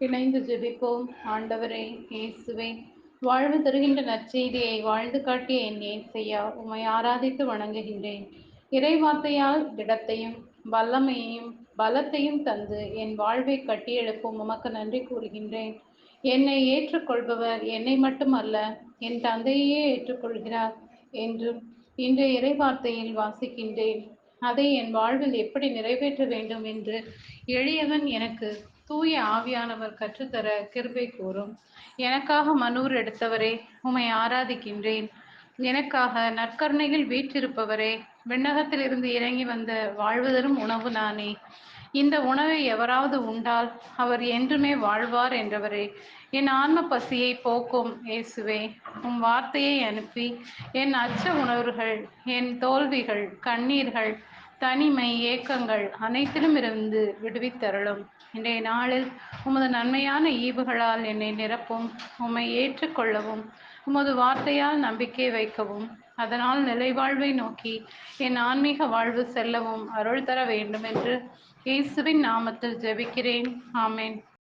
இணைந்து ஜெபிப்போம். ஆண்டவரே இயேசுவே, வாழ்வு தருகின்ற நற்செய்தியை வாழ்ந்து காட்டிய என் இயேசையா, உம்மை ஆராதித்து வணங்குகின்றேன். இறைவார்த்தையால் திடத்தையும் வல்லமையையும் பலத்தையும் தந்து என் வாழ்வை கட்டியெழுப்பும் உமக்கு நன்றி கூறுகின்றேன். என்னை ஏற்றுக்கொள்பவர் என்னை மட்டுமல்ல, என் தந்தையே ஏற்றுக்கொள்கிறார் என்றும் இன்றைய இறைவார்த்தையில் வாசிக்கின்றேன். அதை என் வாழ்வில் எப்படி நிறைவேற்ற வேண்டும் என்று எளியவன் எனக்கு தூய ஆவியானவர் கற்றுத்தர கிருபை கூறும். எனக்காக மனூர் எடுத்தவரே, உம்மை ஆராதிக்கின்றேன். எனக்காக நற்கருணையில் வீற்றிருப்பவரே, விண்ணகத்திலிருந்து இறங்கி வந்த வாழ்வதரும் உணவு நானே. இந்த உணவை எவராவது உண்டால் அவர் என்றுமே வாழ்வார் என்றவரே, என் ஆன்ம பசியை போக்கும் இயேசுவே, உம் வார்த்தையை அனுப்பி என் அச்ச உணர்வுகள், என் தோல்விகள், கண்ணீர்கள், தனிமை, ஏக்கங்கள் அனைத்திலும் இருந்து விடுவித்தருளும். இன்றைய நாளில் உமது நன்மையான ஈவுகளால் என்னை நிரப்பும். உம்மை ஏற்றுக்கொள்ளவும், உமது வார்த்தையால் நம்பிக்கை வைக்கவும், அதனால் நிலைவாழ்வை நோக்கி என் ஆன்மீக வாழ்வு செல்லவும் அருள் தர வேண்டும் என்று இயேசுவின் நாமத்தில் ஜெபிக்கிறேன். ஆமென்.